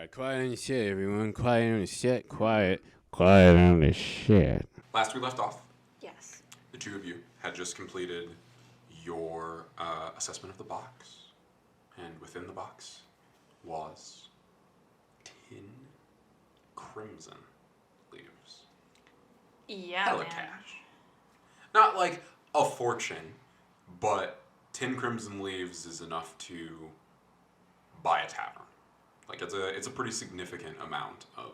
Alright, quiet on your shit, everyone. Quiet on your shit. Quiet. Quiet on the shit. Last we left off, Yes. the two of you had just completed your assessment of the box. And within the box was 10 crimson leaves. Yeah, Hella man. cash. Not like a fortune, but 10 crimson leaves is enough to buy a tavern. Like it's a pretty significant amount of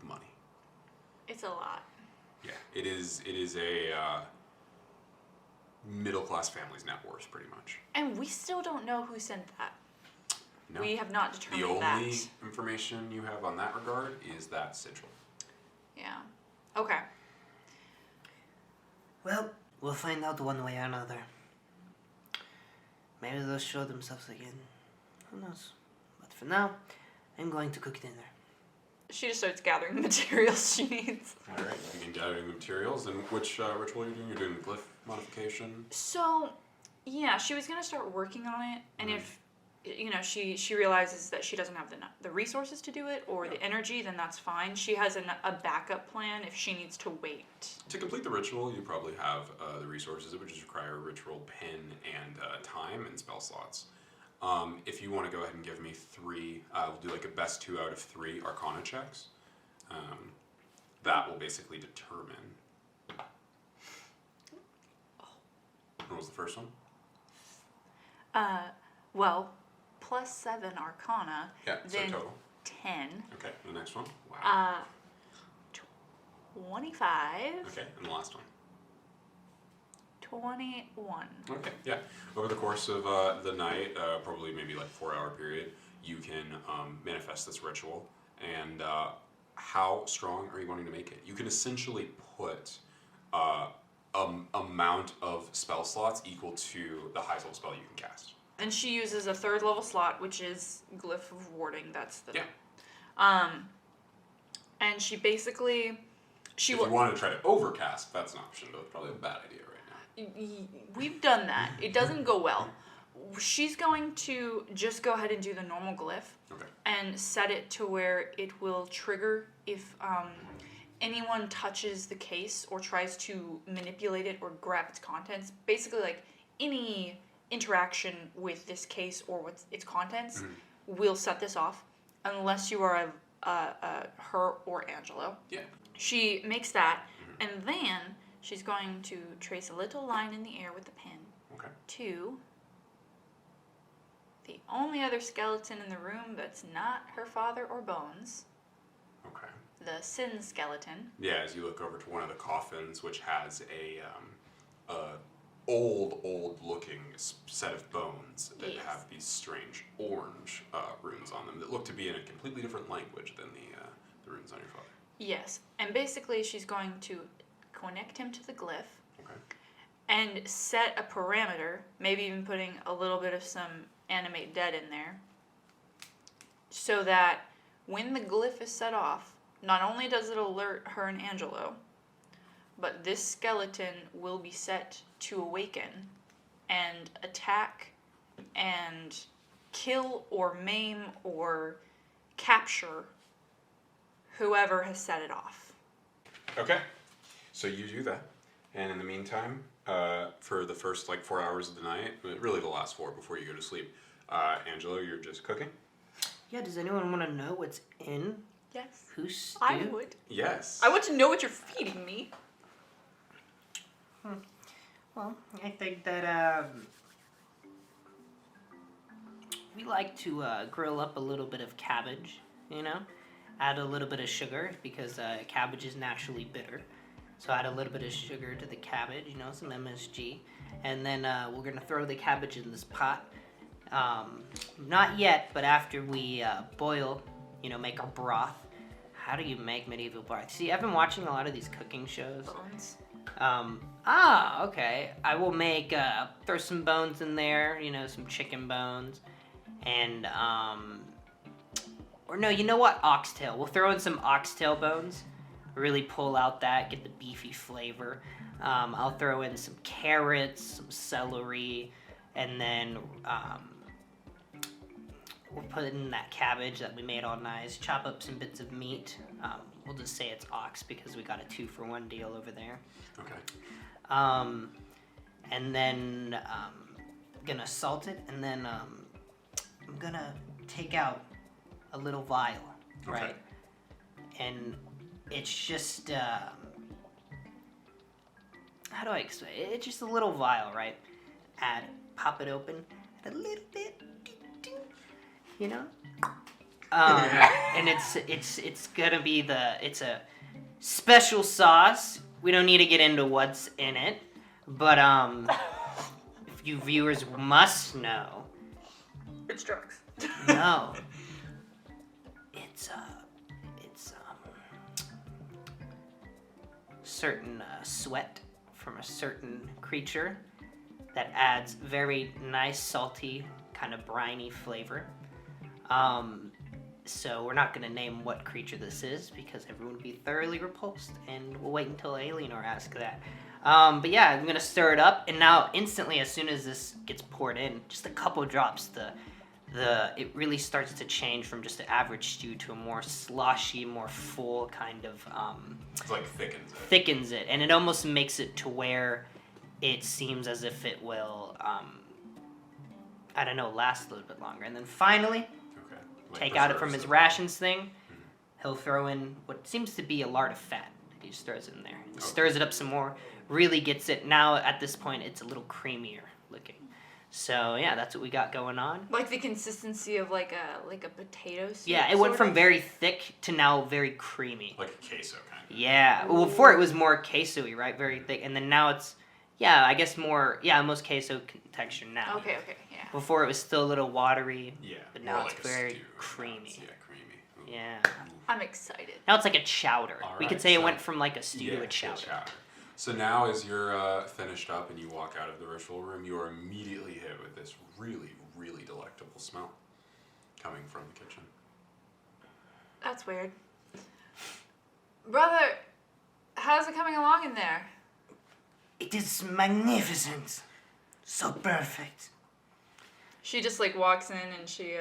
money. It's a lot. Yeah, it is a middle class family's net worth, pretty much. And we still don't know who sent that. No. We have not The determined only that. information you have on that regard is that sigil. Yeah. Okay. Well, we'll find out one way or another. Maybe they'll show themselves again. Who knows? But for now, I'm going to cook dinner. She just starts gathering the materials she needs. All right, you can gathering the materials. And which ritual are you doing? You're doing glyph modification. So, yeah, she was gonna start working on it, and if she realizes that she doesn't have the resources to do it or the energy, then that's fine. She has a backup plan if she needs to wait. To complete the ritual, you probably have the resources. It would just require a ritual pin and time and spell slots. If you want to go ahead and give me 3, we'll do like a best 2 out of 3 Arcana checks. That will basically determine. What was the first one? Well, plus 7 Arcana. Yeah, so then total. 10. Okay, the next one? Wow. 25. Okay, and the last one? 21. Okay, yeah. Over the course of the night, probably maybe like 4-hour period, you can manifest this ritual. And how strong are you wanting to make it? You can essentially put amount of spell slots equal to the highest level spell you can cast. And she uses a 3rd level slot, which is Glyph of Warding. That's the... Yeah. And she basically... If you wanted to try to overcast, that's an option, but it's probably a bad idea right now. We've done that. It doesn't go well. She's going to just go ahead and do the normal glyph. Okay. And set it to where it will trigger if anyone touches the case or tries to manipulate it or grab its contents. Basically, like, any interaction with this case or with its contents will set this off, unless you are her or Angelo. Yeah. She makes that, and then she's going to trace a little line in the air with the pen to the only other skeleton in the room that's not her father or Bones. Okay. The Sin skeleton. Yeah, as you look over to one of the coffins, which has a old looking set of bones that have these strange orange runes on them that look to be in a completely different language than the runes on your father. Yes, and basically she's going to connect him to the glyph. Okay. And set a parameter, maybe even putting a little bit of some animate dead in there, so that when the glyph is set off, not only does it alert her and Angelo, but this skeleton will be set to awaken and attack and kill or maim or capture whoever has set it off. Okay. So you do that. And in the meantime, for the first 4 hours of the night, really the last 4 before you go to sleep, Angelo, you're just cooking? Yeah, does anyone want to know what's in? Yes. Who's stew? I would. Yes. I want to know what you're feeding me. Well, I think that we like to grill up a little bit of cabbage, add a little bit of sugar because cabbage is naturally bitter. So add a little bit of sugar to the cabbage, some MSG. And then we're going to throw the cabbage in this pot. Not yet, but after we boil, make our broth. How do you make medieval broth? See, I've been watching a lot of these cooking shows. Bones. Okay. I will make, throw some bones in there, some chicken bones. And, or no, you know what? Oxtail. We'll throw in some oxtail bones. Really pull out that, get the beefy flavor. I'll throw in some carrots, some celery, and then we'll put in that cabbage that we made all nice. Chop up some bits of meat. We'll just say it's ox because we got a 2-for-1 deal over there. Okay. And then gonna salt it, and then I'm gonna take out a little vial, right? Okay. And it's just how do I explain? It's just a little vial, right? Pop it open, add a little bit, you know. And it's gonna be it's a special sauce. We don't need to get into what's in it, but if you viewers must know, It's drugs. no, it's certain sweat from a certain creature that adds very nice, salty, kind of briny flavor. So we're not going to name what creature this is because everyone would be thoroughly repulsed, and we'll wait until Alienor asks that. But yeah, I'm going to stir it up, and now instantly, as soon as this gets poured in, just a couple drops, it really starts to change from just an average stew to a more sloshy, more full kind of It's like thickens it, and it almost makes it to where it seems as if it will I don't know, last a little bit longer. And then finally, take out it from his rations thing. He'll throw in what seems to be a lard of fat. He just throws it in there. He stirs it up some more, really gets it. Now at this point it's a little creamier looking. So yeah, that's what we got going on. Like the consistency of like a potato soup. Yeah, it went from very thick to now very creamy. Like a queso kind of. Yeah. Well, before it was more queso-y, right? Very thick. And then now it's, yeah, I guess more, almost queso texture now. Okay, yeah. Before it was still a little watery. Yeah. But now it's like a very stew. creamy. Yeah, creamy. Ooh. Yeah. I'm excited. Now it's like a chowder. All We right, could say it so- went from like a stew to a chowder. So now as you're finished up and you walk out of the ritual room, you are immediately hit with this really, really delectable smell coming from the kitchen. That's weird. Brother, how's it coming along in there? It is magnificent. So perfect. She just like walks in and she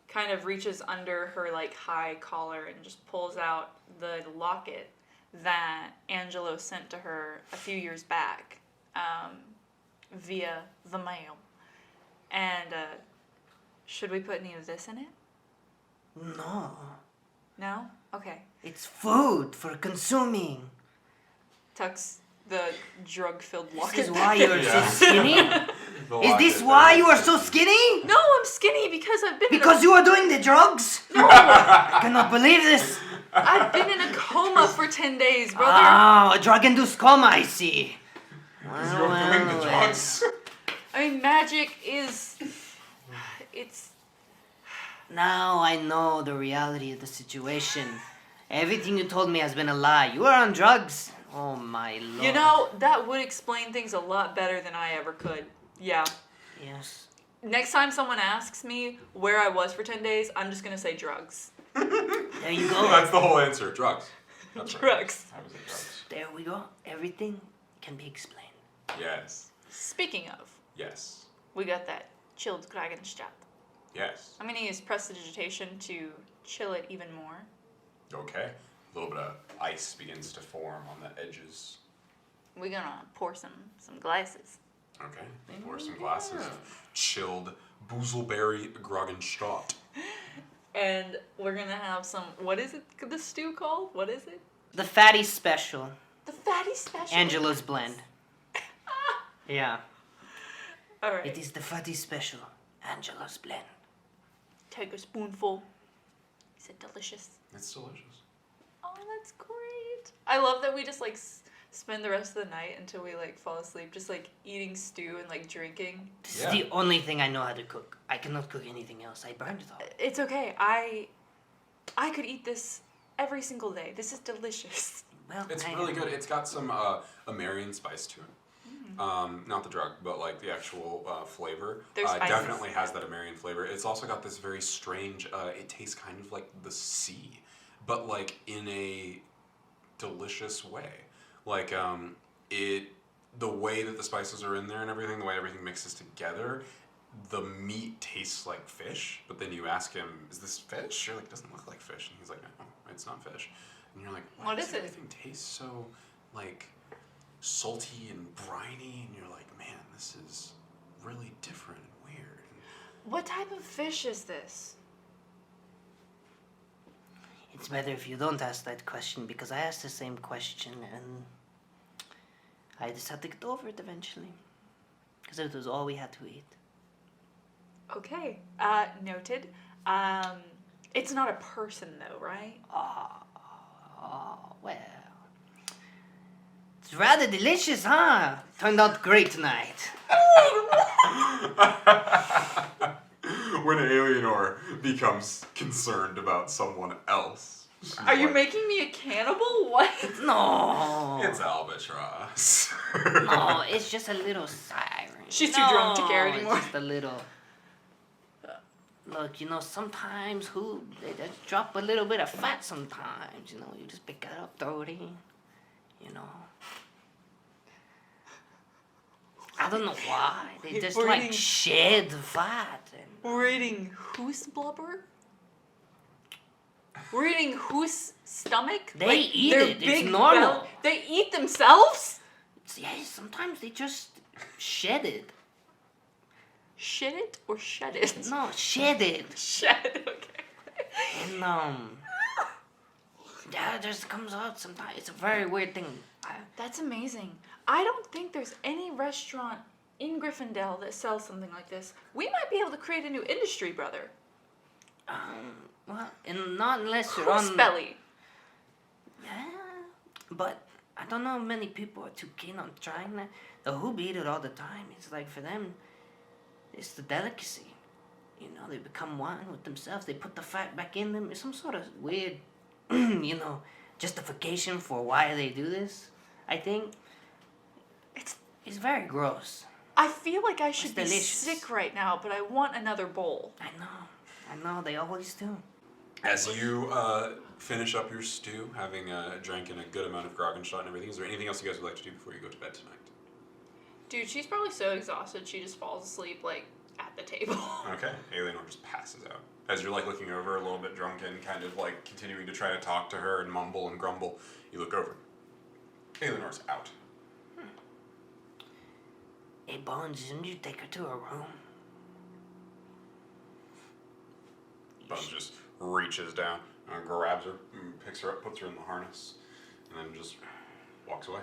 kind of reaches under her like high collar and just pulls out the locket that Angelo sent to her a few years back via the mail. And should we put any of this in it? No. No? Okay. It's food for consuming. Tucks the drug-filled locket. This is why you are so Yeah. skinny? The Is this locket why that you are is- so skinny? No, I'm skinny because I've been Because you are doing the drugs? No! I cannot believe this. I've been in a coma for 10 days, brother. Ah, a drug-induced coma, I see. Because you're doing the drugs. I mean, magic is... It's... Now I know the reality of the situation. Everything you told me has been a lie. You are on drugs. Oh my lord. You know, that would explain things a lot better than I ever could. Yeah. Yes. Next time someone asks me where I was for 10 days, I'm just gonna say drugs. There you go. That's the whole answer. Drugs. That's right. Drugs. I was at drugs. There we go. Everything can be explained. Yes. Speaking of, Yes. we got that chilled Kragenstadt. Yes. I'm gonna use prestidigitation to chill it even more. Okay. A little bit of ice begins to form on the edges. We're gonna pour some glasses. Okay. Pour some glasses of chilled boozleberry Groggenstadt. And we're gonna have some, what is it, the stew called? What is it? The fatty special. The fatty special. Angela's blend. Yeah. Alright. It is the fatty special. Angela's blend. Take a spoonful. Is it delicious? It's delicious. Oh, that's great. I love that we just like spend the rest of the night until we like fall asleep, just like eating stew and like drinking. This Yeah. is the only thing I know how to cook. I cannot cook anything else. I burned it all. It's okay. I could eat this every single day. This is delicious. Well, It's I really am- good. It's got some American spice to it. Not the drug, but like the actual flavor. There's It spices. definitely has that American flavor. It's also got this very strange, it tastes kind of like the sea, but like in a delicious way. Like the way that the spices are in there and everything, the way everything mixes together, the meat tastes like fish, but then you ask him, is this fish? You're like, it doesn't look like fish. And he's like, no, it's not fish. And you're like, why What does is it? everything taste so, like, salty and briny? And you're like, man, this is really different and weird. What type of fish is this? It's better if you don't ask that question because I asked the same question and I just had to get over it eventually. Because it was all we had to eat. Okay, noted. It's not a person though, right? Oh, well. It's rather delicious, huh? Turned out great tonight. When Alienor becomes concerned about someone else. she's Are you like, making me a cannibal? What? No. It's albatross. No, it's just a little siren. She's too drunk to care anymore. It's just a little. Look, sometimes they just drop a little bit of fat sometimes, you just pick it up, throw it in, I don't know why. They just We're like eating- shed fat. And We're eating whose blubber? We're eating whose stomach? They eat their it. It's big normal. They eat themselves? yeah, sometimes they just shed it. Shit it or shed it? No, shed it. Shed, okay. And yeah, it just comes out sometimes. It's a very weird thing. That's amazing. I don't think there's any restaurant in Grffondale that sells something like this. We might be able to create a new industry, brother. Well, and not unless you're Goose on. belly. Yeah, but I don't know if many people are too keen on trying that. The who eat it all the time. It's like for them, it's the delicacy. They become one with themselves. They put the fat back in them. It's some sort of weird, justification for why they do this. I think it's very gross. I feel like I should be delicious. sick right now, but I want another bowl. I know. They always do. As you finish up your stew, having drank in a good amount of grog and shot and everything, is there anything else you guys would like to do before you go to bed tonight? Dude, she's probably so exhausted she just falls asleep, at the table. Okay, Alienor just passes out. As you're looking over, a little bit drunken, kind of continuing to try to talk to her and mumble and grumble, you look over. Alienor's out. Hey, Bones, didn't you take her to her room? Bones just reaches down and grabs her, and picks her up, puts her in the harness, and then just walks away.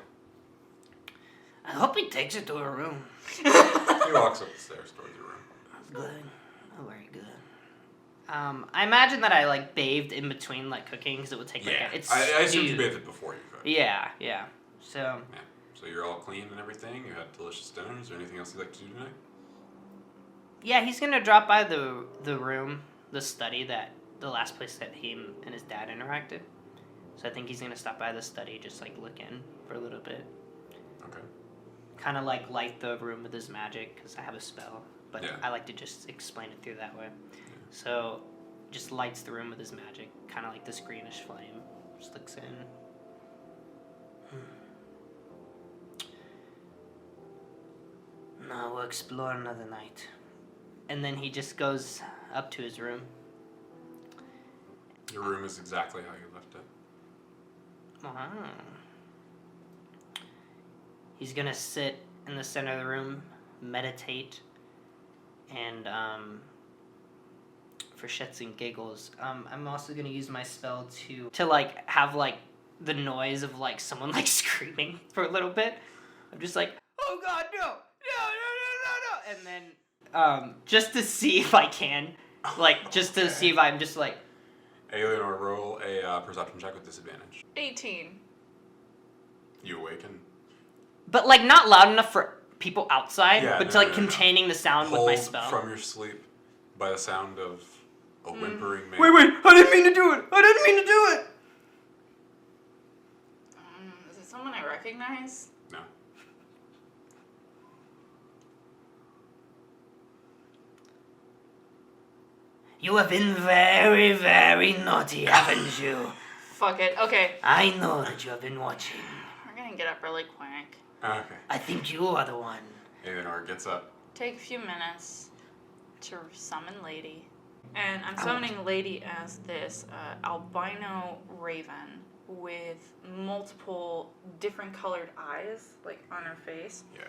I hope he takes her to her room. He walks up the stairs towards her room. That's good. Oh, very good. I imagine that I bathed in between cooking because it would take it's I assumed you stew. bathed it before you cooked. Yeah. So Yeah. So you're all clean and everything. You had delicious dinner. Is there anything else you'd like to do tonight? yeah, he's gonna drop by the room, the study that the last place that he and his dad interacted. So I think he's gonna stop by the study, just look in for a little bit. Okay. Kind of light the room with his magic because I have a spell, but Yeah. I like to just explain it through that way. So, just lights the room with his magic, kind of like this greenish flame. Just looks in. No, we'll explore another night. And then he just goes up to his room. Your room is exactly how you left it. Wow. He's gonna sit in the center of the room, meditate, and for shits and giggles, I'm also gonna use my spell to have the noise of someone screaming for a little bit. I'm just oh god, no, and then just to see if I can, just to see if I'm just Alienor, roll a perception check with disadvantage. 18. You awaken. but not loud enough for people outside, Yeah, but no, to containing the sound with my Pulled spell. from your sleep by the sound of a whimpering man. Wait! I didn't mean to do it. Is it someone I recognize? No. You have been very, very naughty, haven't you? Fuck it. Okay. I know that you have been watching. We're gonna get up really quick. Okay. I think you are the one. Alienor gets up. Take a few minutes. to summon Lady. And I'm summoning Lady as this albino raven with multiple different colored eyes, like, on her face. Yeah.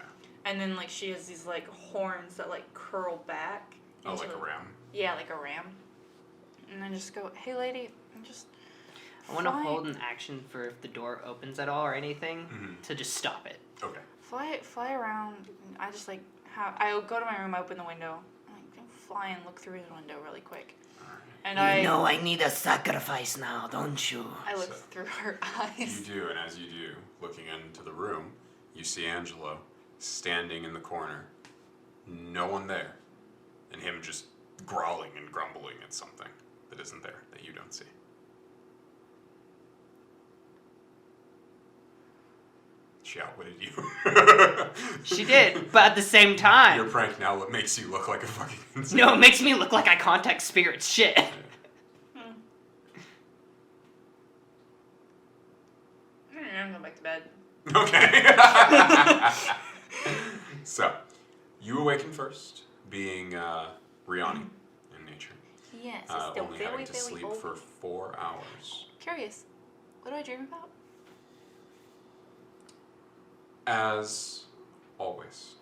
And then, like, she has these, like, horns that, like, curl back. Oh, like a ram? Yeah, like a ram. And then just go, hey, Lady, I'm just... I want to hold an action for if the door opens at all or anything to just stop it. Okay. Fly around. I just, like, I go to my room, I open the window. I'm like, fly and look through the window really quick. And You know I need a sacrifice now, don't you? I look through her eyes. You do, and as you do, looking into the room, you see Angelo standing in the corner, no one there, and him just growling and grumbling at something that isn't there, that you don't see. She outwitted you. She did, but at the same time... Your prank now makes you look like a fucking insane. No, it makes me look like I contact spirits. Shit. I'm going back to bed. Okay. So, you awaken first, being Riani in nature. Yes, it's still only very, having to very sleep old. for 4 hours. Curious, what do I dream about? As always,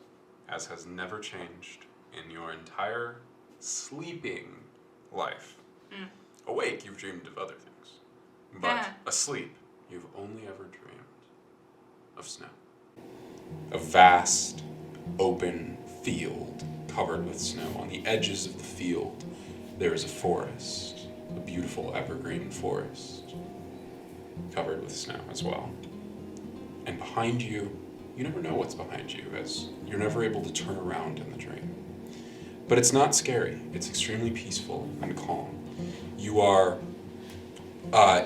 as has never changed in your entire sleeping life. Awake, you've dreamed of other things. But asleep, you've only ever dreamed of snow. A vast, open field covered with snow. On the edges of the field, there is a forest, a beautiful evergreen forest, covered with snow as well. And behind you, you never know what's behind you, as you're never able to turn around in the dream. But it's not scary. It's extremely peaceful and calm. You are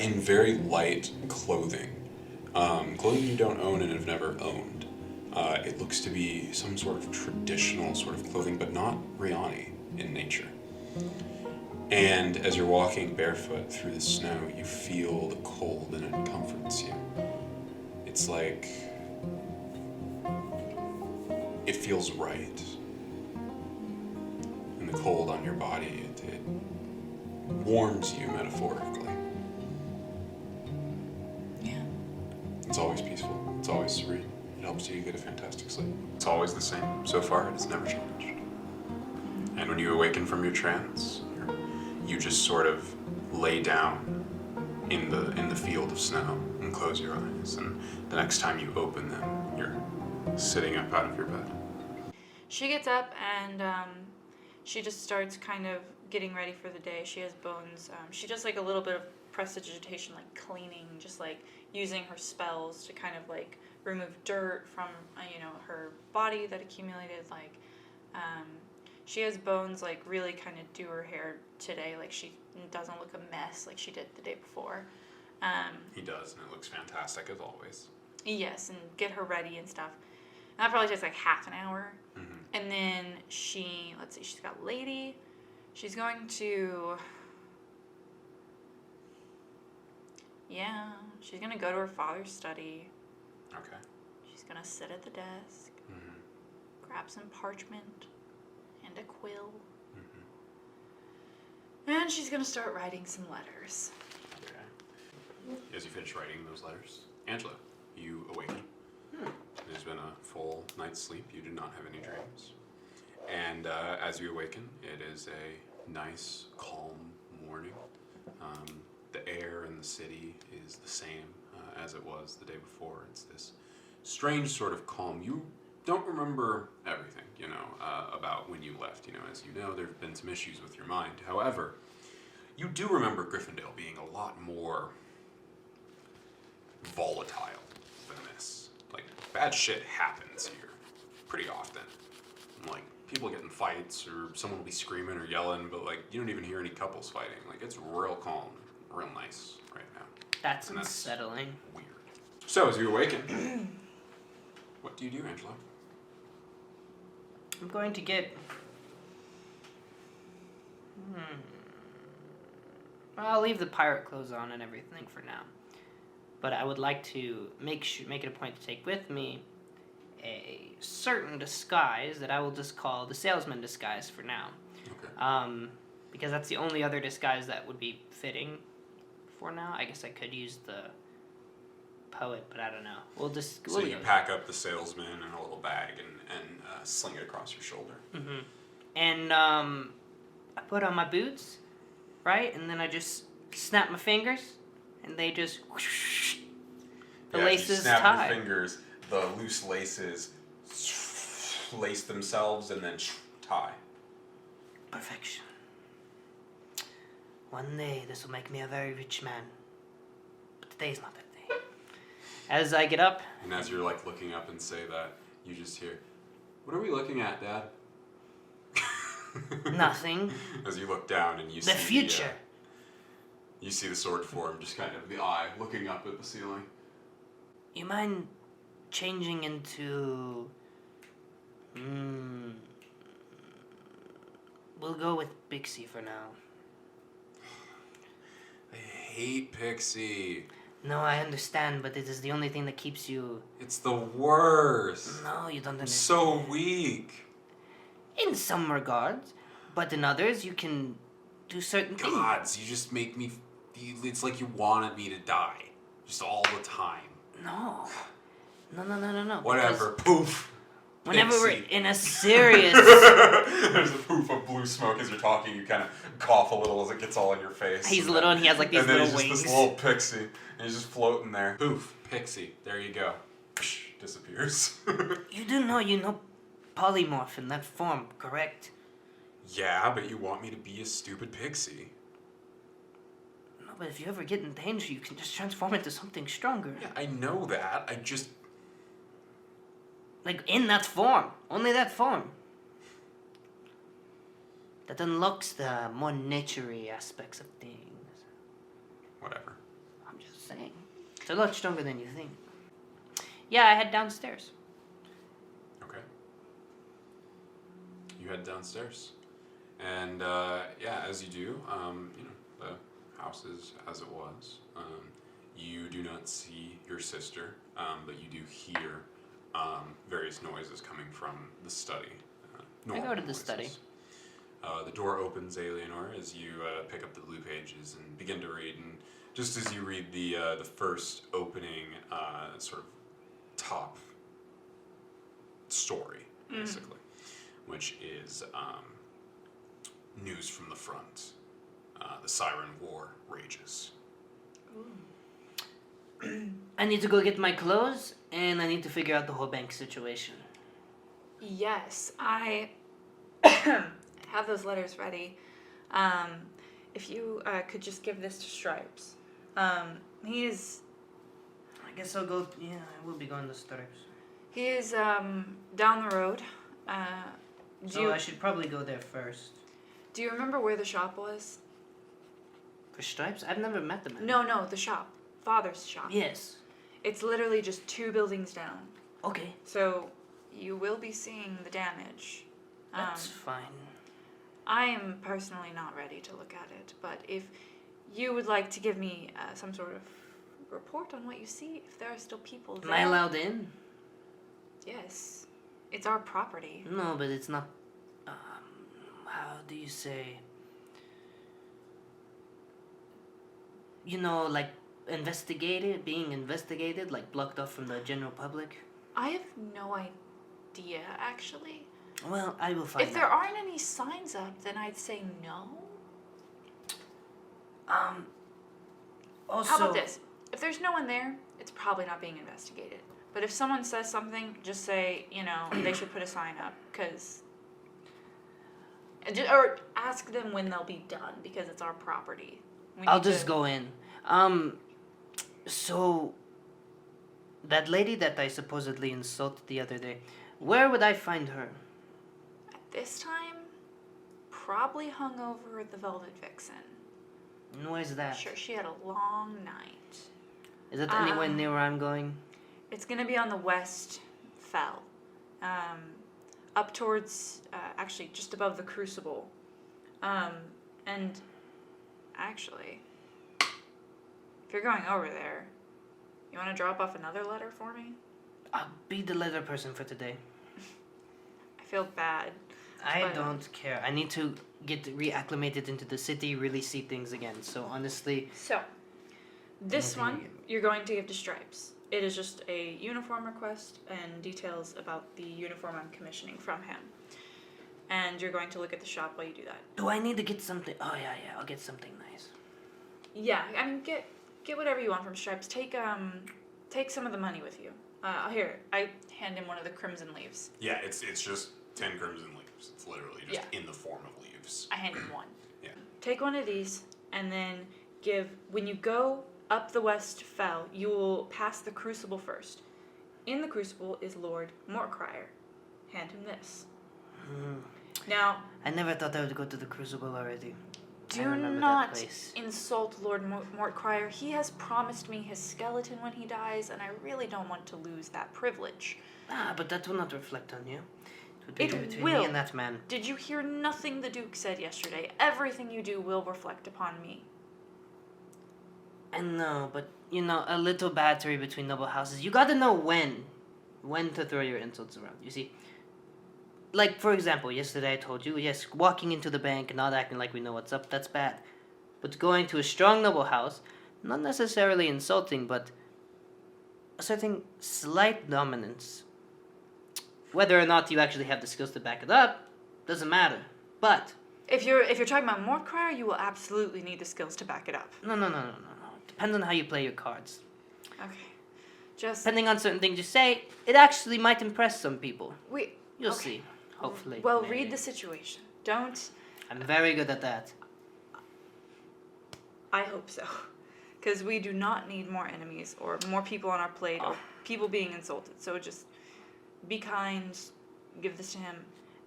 in very light clothing. Clothing you don't own and have never owned. It looks to be some sort of traditional sort of clothing, but not Riani in nature. And as you're walking barefoot through the snow, you feel the cold and it comforts you. It's like... it feels right. And the cold on your body, it warms you metaphorically. Yeah. It's always peaceful. It's always serene. It helps you get a fantastic sleep. It's always the same. So far, it has never changed. And when you awaken from your trance, you just sort of lay down in the field of snow and close your eyes. And the next time you open them, you're sitting up out of your bed. She gets up and she just starts kind of getting ready for the day. She has bones. She does like a little bit of prestidigitation, like cleaning, just like using her spells to kind of like remove dirt from her body that accumulated. Like she has bones, like really kind of do her hair today. Like she doesn't look a mess like she did the day before. He does, and it looks fantastic as always. Yes, and get her ready and stuff. And that probably takes like half an hour. Mm-hmm. And then let's see, she's got Lady. She's going to, she's going to go to her father's study. Okay. She's going to sit at the desk, grab some parchment and a quill. And she's going to start writing some letters. Okay. As you finish writing those letters, Angela, you awaken. It has been a full night's sleep. You did not have any dreams. And as you awaken, it is a nice, calm morning. The air in the city is the same as it was the day before. It's this strange sort of calm. You don't remember everything, about when you left. As you know, there have been some issues with your mind. However, you do remember Grffondale being a lot more volatile than this. Like, bad shit happens here pretty often. Like, people get in fights, or someone will be screaming or yelling, but, like, you don't even hear any couples fighting. Like, it's real calm, real nice right now. That's unsettling. Weird. So, as you awaken, what do you do, Angela? I'm going to get... Well, I'll leave the pirate clothes on and everything for now. But I would like to make it a point to take with me a certain disguise that I will just call the salesman disguise for now. Okay. Because that's the only other disguise that would be fitting for now. I guess I could use the poet, but I don't know. So you pack up the salesman in a little bag and sling it across your shoulder. Mm-hmm. And I put on my boots, right? And then I just snap my fingers, and they just whoosh, the laces you snap tie. your fingers, the loose laces lace themselves and then tie. Perfection. One day this will make me a very rich man. But today's not that day. As I get up. And as you're like looking up and say that, you just hear, "What are we looking at, Dad?" Nothing. As you look down and you see The future. You see the sword form, just kind of the eye looking up at the ceiling. You mind changing into... We'll go with Pixie for now. I hate Pixie. No, I understand, but it is the only thing that keeps you... It's the worst. No, you don't understand. So weak. In some regards, but in others you can do certain things. Gods, you just make me... It's like you wanted me to die. Just all the time. No. No. Whatever. Poof. Whenever we're Pixie. in a serious... There's a poof of blue smoke as you're talking. You kind of cough a little as it gets all in your face. He's little and he has like these and then little he's wings. just this little pixie. And he's just floating there. Poof. Pixie. There you go. Psh, disappears. You do know you know polymorph in that form, correct? Yeah, but you want me to be a stupid pixie. No, but if you ever get in danger, you can just transform into something stronger. Yeah, I know that. I just... Like, in that form. Only that form. That unlocks the more nature-y aspects of things. Whatever. I'm just saying. It's a lot stronger than you think. Yeah, I head downstairs. Okay. You head downstairs. And, yeah, as you do, you know, the house is as it was. You do not see your sister, but you do hear various noises coming from the study. I go to the noises. study. The door opens, Eleanor, as you pick up the blue pages and begin to read. And just as you read the first opening, sort of top story, basically, which is news from the front. The Siren War rages. I need to go get my clothes, and I need to figure out the whole bank situation. Yes, I have those letters ready. If you could just give this to Stripes. He is I guess I'll go... Yeah, I will be going to Stripes. He is down the road. So I should probably go there first. Do you remember where the shop was? For Stripes? I've never met them. No, the shop. Father's shop. Yes. It's literally just 2 buildings down. Okay. So you will be seeing the damage. That's fine. I am personally not ready to look at it, but if you would like to give me some sort of report on what you see, if there are still people there. Am I allowed in? Yes. It's our property. No, but it's not... how do you say... You know, like, being investigated, like, blocked off from the general public? I have no idea, actually. Well, I will find If there aren't any signs up, then I'd say no. Also... How about this? If there's no one there, it's probably not being investigated. But if someone says something, just say, you know, they should put a sign up, because... Or ask them when they'll be done, because it's our property. I'll just go in. So... That lady that I supposedly insulted the other day, where would I find her? At this time, probably hung over the Velvet Vixen. And where's that? Sure, she had a long night. Is it anywhere near where I'm going? It's gonna be on the West Fell. Up towards, actually, just above the Crucible. And actually, if you're going over there, you want to drop off another letter for me? I'll be the letter person for today. I feel bad. I But- don't care. I need to get reacclimated into the city, really see things again. So honestly, So, this Anything one you- you're going to give to Stripes. It is just a uniform request and details about the uniform I'm commissioning from him. And you're going to look at the shop while you do that. do I need to get something? Oh yeah, I'll get something nice. Yeah, I mean, get whatever you want from Stripes. Take some of the money with you. Here, I hand him one of the crimson leaves. Yeah, it's just 10 crimson leaves. It's literally just in the form of leaves. I hand him one. Yeah. Take one of these, and then when you go up the west fell, you will pass the crucible first. In the crucible is Lord Mortcrier. Hand him this. Now, I never thought I would go to the Crucible already. I do remember that not place. insult Lord Mortcrier. He has promised me his skeleton when he dies, and I really don't want to lose that privilege. But that will not reflect on you. It It would be between will. me and that man. Did you hear nothing the Duke said yesterday? Everything you do will reflect upon me. I know, but a little battery between noble houses. You gotta know when to throw your insults around. You see, like for example, yesterday I told you, yes, walking into the bank and not acting like we know what's up, that's bad. But going to a strong noble house, not necessarily insulting, but asserting slight dominance. Whether or not you actually have the skills to back it up, doesn't matter. But If you're talking about Mortcrier, you will absolutely need the skills to back it up. no. Depends on how you play your cards. Okay. Just Depending on certain things you say, it actually might impress some people. You'll okay. see. Hopefully. Well, maybe. read the situation. Don't. I'm very good at that. I hope so. Because we do not need more enemies or more people on our plate or people being insulted. So just be kind, give this to him.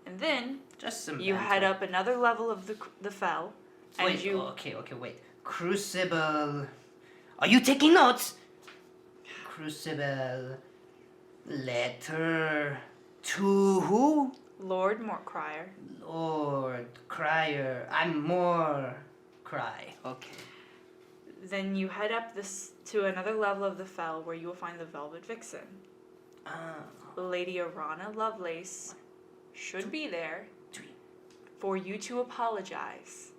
And then Just some. you head up another level of the fell. And Wait. you. Okay. Wait. Crucible. Are you taking notes? Crucible. Letter to who? Lord Mortcrier. Lord Crier. I'm more cry. Okay. Then you head up to another level of the fell where you will find the Velvet Vixen. Lady Arana Lovelace should be there for you to apologize.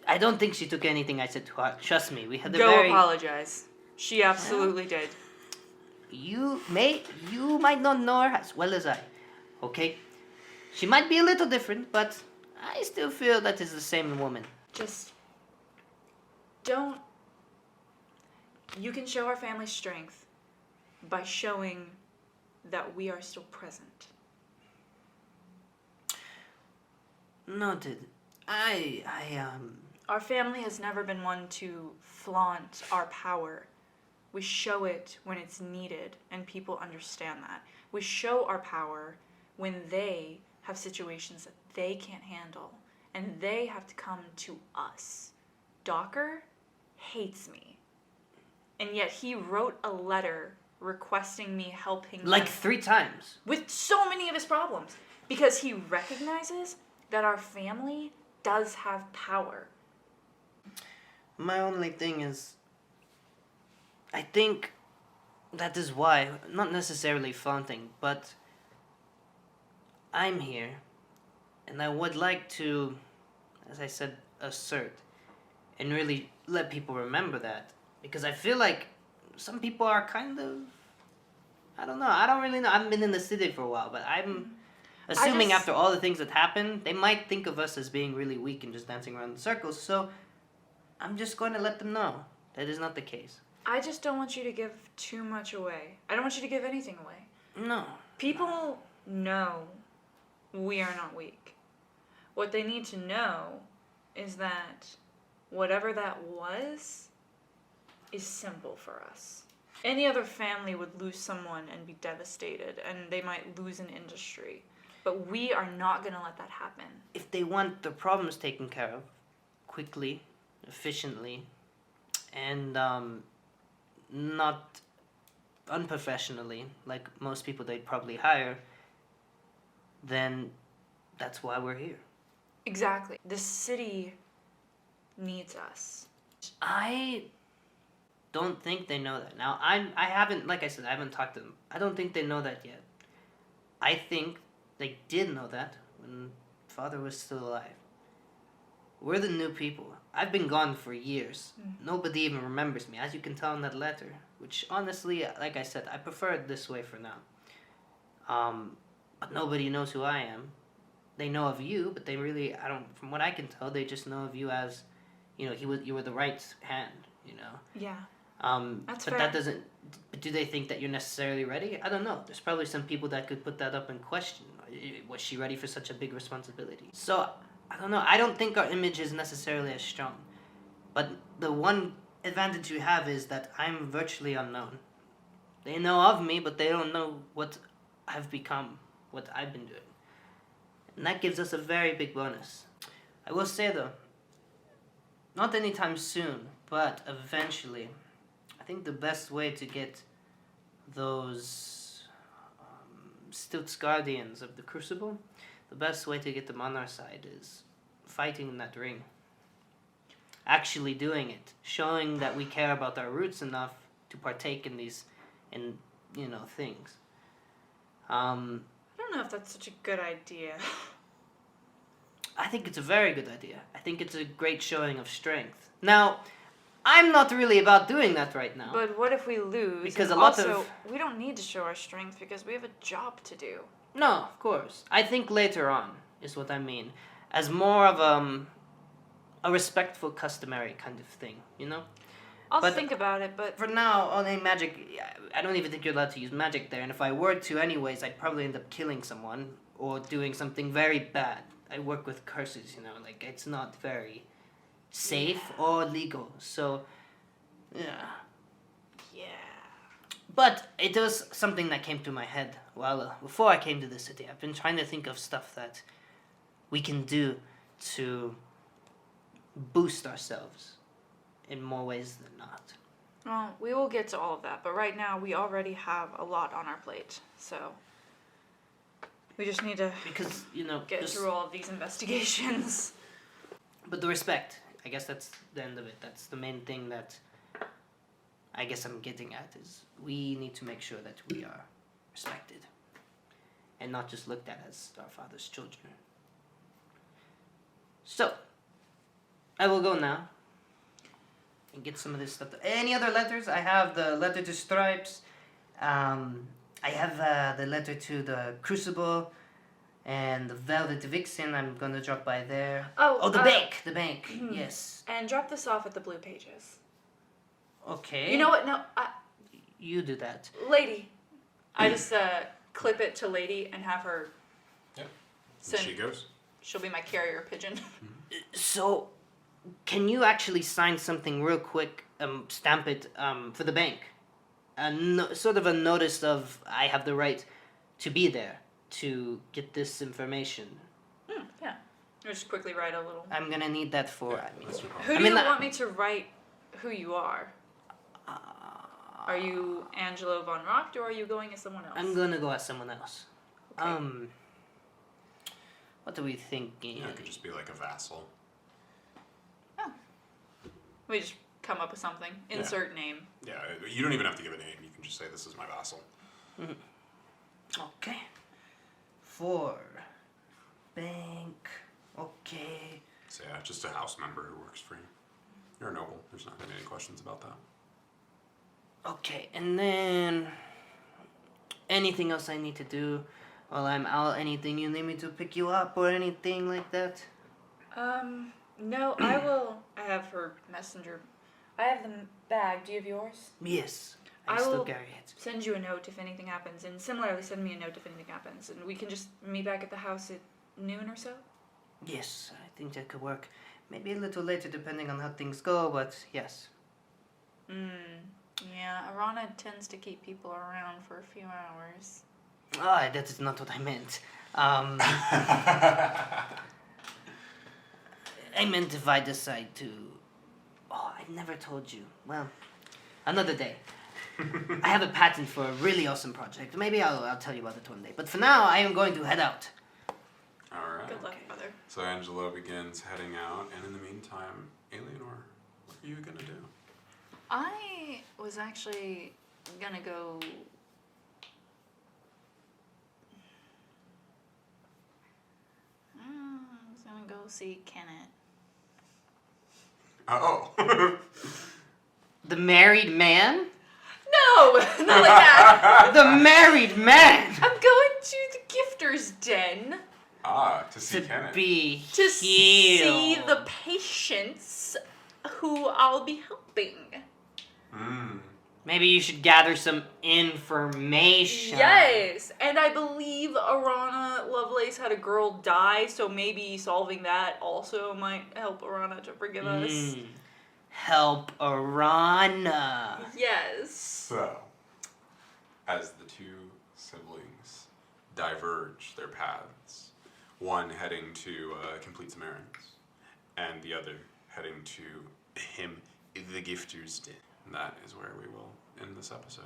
I don't think she took anything I said to heart. Trust me, we had a Go very. apologize. She absolutely did. You might not know her as well as I. Okay? She might be a little different, but I still feel that is the same woman. Just don't. You can show our family strength by showing that we are still present. Noted. Our family has never been one to flaunt our power. We show it when it's needed, and people understand that. We show our power when they have situations that they can't handle, and they have to come to us. Docker hates me, and yet he wrote a letter requesting me helping Like him 3 times. with so many of his problems because he recognizes that our family does have power. My only thing is, I think that is why, not necessarily flaunting, but I'm here, and I would like to, as I said, assert, and really let people remember that, because I feel like some people are kind of, I don't know, I don't really know, I haven't been in the city for a while, but I'm assuming just- after all the things that happened, they might think of us as being really weak and just dancing around in circles, so I'm just going to let them know that is not the case. I just don't want you to give too much away. I don't want you to give anything away. No. People know we are not weak. What they need to know is that whatever that was is simple for us. Any other family would lose someone and be devastated, and they might lose an industry. But we are not going to let that happen. If they want their problems taken care of quickly, efficiently, and not unprofessionally, like most people they'd probably hire, then that's why we're here. Exactly. The city needs us. I don't think they know that. Now, I haven't, like I said, I haven't talked to them. I don't think they know that yet. I think they did know that when father was still alive. We're the new people. I've been gone for years. Nobody even remembers me, as you can tell in that letter. Which, honestly, like I said, I prefer it this way for now. But nobody knows who I am. They know of you, but they really, from what I can tell, they just know of you as, you were the right hand, Yeah. That's but fair. that doesn't, but do they think that you're necessarily ready? I don't know. There's probably some people that could put that up in question. Was she ready for such a big responsibility? So, I don't know. I don't think our image is necessarily as strong. But the one advantage we have is that I'm virtually unknown. They know of me, but they don't know what I've become, what I've been doing. And that gives us a very big bonus. I will say though, not anytime soon, but eventually, I think the best way to get those Stilts Guardians of the Crucible, the best way to get them on our side is fighting in that ring. Actually doing it. Showing that we care about our roots enough to partake in these, things. I don't know if that's such a good idea. I think it's a very good idea. I think it's a great showing of strength. Now, I'm not really about doing that right now. But what if we lose? Because And a lot also, of- we don't need to show our strength because we have a job to do. No, of course. I think later on is what I mean. As more of a respectful, customary kind of thing, I'll But- think about it, but For now, only magic, I don't even think you're allowed to use magic there. And if I were to anyways, I'd probably end up killing someone or doing something very bad. I work with curses, it's not very safe or legal. So, yeah. But it was something that came to my head before I came to the city. I've been trying to think of stuff that we can do to boost ourselves in more ways than not. well, we will get to all of that. But right now, we already have a lot on our plate, so we just need to Because, get just- through all of these investigations. But the respect, I guess that's the end of it. That's the main thing that I guess I'm getting at is we need to make sure that we are respected and not just looked at as our father's children. So, I will go now and get some of this stuff. Any other letters? I have the letter to Stripes. I have the letter to the Crucible. And the Velvet Vixen, I'm gonna drop by there. Oh, the bank! The bank, yes. And drop this off at the Blue Pages. Okay. You know what? No, You do that. Lady. I just clip it to Lady and have her. Yep. Send, She goes. She'll be my carrier pigeon. So, can you actually sign something real quick, stamp it for the bank? Sort of a notice of I have the right to be there to get this information. Yeah. I'll just quickly write a little. I'm gonna need that for, That's no problem. Who do mean, you that- want me to write who you are? Are you Angelo von Rocht or are you going as someone else? I'm gonna go as someone else. Okay. What are we thinking? Yeah, it could just be like a vassal. We just come up with something. Insert name. Yeah, you don't even have to give a name. You can just say, this is my vassal. Okay. 4. Bank. Okay. So yeah, just a house member who works for you. You're a noble. There's not going to be any questions about that. Okay, and then anything else I need to do while I'm out? Anything you need me to pick you up or anything like that? No, I will. I have her messenger. I have the bag. Do you have yours? Yes, I I still will- carry it. Send you a note if anything happens, and similarly, send me a note if anything happens, and we can just meet back at the house at noon or so. Yes, I think that could work. Maybe a little later depending on how things go, but yes. Yeah, Arana tends to keep people around for a few hours. Ah, that is not what I meant. I meant if I decide to... Oh, I never told you. Well, another day. I have a patent for a really awesome project. Maybe I'll tell you about it one day. But for now, I am going to head out. All right. Good luck, brother. So Angelo begins heading out, and in the meantime, Eleanor, what are you going to do? I was actually gonna go. go see Kenneth. Oh. The married man? No, not like that. The married man! I'm going to the gifter's den To see To Kenneth. be to healed. see the patients who I'll be helping. Maybe you should gather some information. Yes, and I believe Arana Lovelace had a girl die, so maybe solving that also might help Arana to forgive us. Help Arana. Yes. So, as the two siblings diverge their paths, one heading to complete some errands, and the other heading to him, the gifter's den. And that is where we will end this episode.